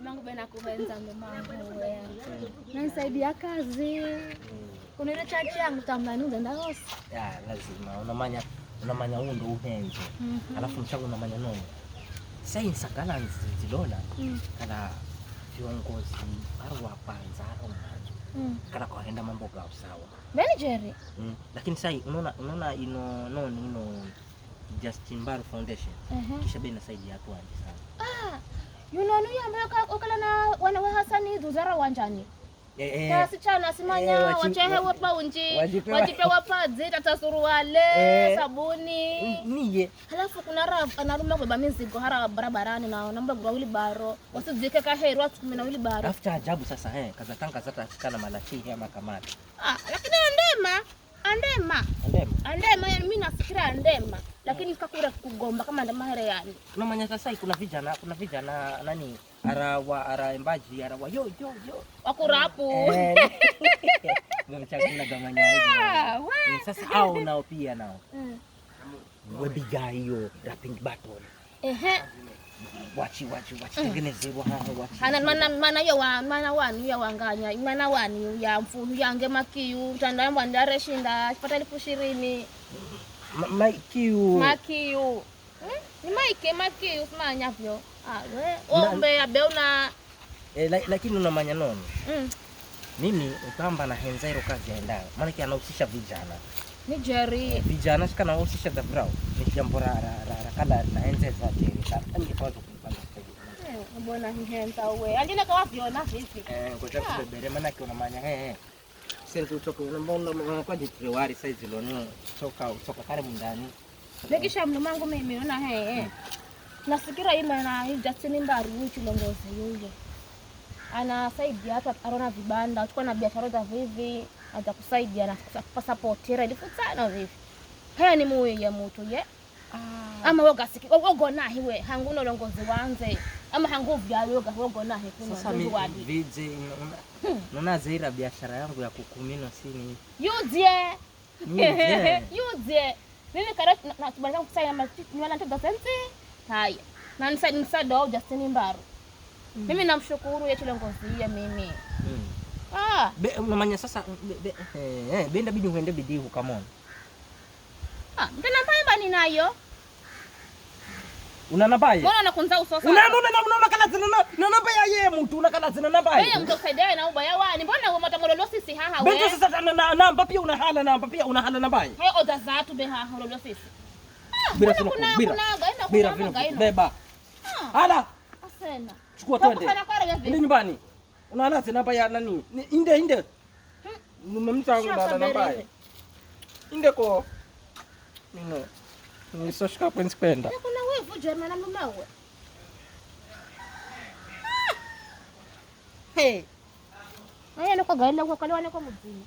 Mungu bena kuhenza ndo mangu wewe. Nanisaidia kazi. Kuna ile chachi yangu tamani ndo ndaosi. Ya lazima unamanya huo ndo uhenzo. Alafu mchango unamanya nono. Sasa insakala nzilona kana viongozi au wa kwanza au mwanzo. Kana kwaenda mambo kwa sawa. Beni Jerry. Lakini sasa unaona ino Justin Mbaru Foundation. Kisha bena saidi ya watu wengi sana. Yunonu yamba okala na wana wa Hasani duzara wanjani. Kasi chana simanya wachehe wapa unji wajipe wapadzi tata suruale sabuni niye halafu kuna rafu anaruma kwa mizigo hara barabarani na namba gwa wili baro wasizike ka heru watu 10 wili baro afuta ajabu sasa kaza tanga zata sikana malachi ama kamati lakini andema yani mimi nafikira andema lakini kakura kugomba kama ndema here yani unamanya sasa kuna vijana nani ara embaji ara wa yo wakurapu ndio chakula gamanya hiyo sasa au nao pia nao webiga hiyo rapping battle wachi tengenezewa hana mana yo mana wani ya wanganya mana wani ya mfunu yange makiu tanda mbandare shinda pata 20,000 makiu ni makiu manya vyo ombe abeuna lakini unamanya nono mimi utamba na henzero kazi yaendayo maana anahusisha vijana ni Jerry vijana shika na husisha the brow ni jambo ra kala na henzeza Jerry tangi kwa kupanda mbona hihenza wewe angine kwa viona vipi kwa sababu bere maana unamanya sasa kutoka mbona kwa jitriwari size lono toka kare mundani lekisha mnumangu mimi ona nafikira na Justin Mbaru chilongozi yule anasaidia hata arona vibanda tukua na biashara za vivi atakusaidia na support ili futana vivi haya ni muwe ya mtu ama woga siki wogo nahi we hanguno longozi wanze ama hangu vya wogo nahi kuna ndugu wadi vije nona zaira biashara yangu ya kukumino sini yuzie mimi karati na tubanja kusaidia matiti niwala ntoto sensi haya na nisado Justin Mbaru mimi namshukuru yetu longozi ya mimi unamanya sasa benda bidi uende bidii hukamona mbona mbaya ninayo una nabaye mbona nakunza usosa una kala zina nabaya ye mtu una kala zina nabaya wewe mtu saidia na ubaya wani mbona wewe matamolo sisi haha wewe bendo sasa namba pia una hala nabaya hayo oda zatu be haha lolo sisi bira beba hala asena chukua twende ndio nyumbani unahala zina baya nani inde mmemtangu na nabaya inde ko mino nisoshika prince kwenda kuna wewe Jerry na mumawe haya niko gaila kwa kale wane kwa mjini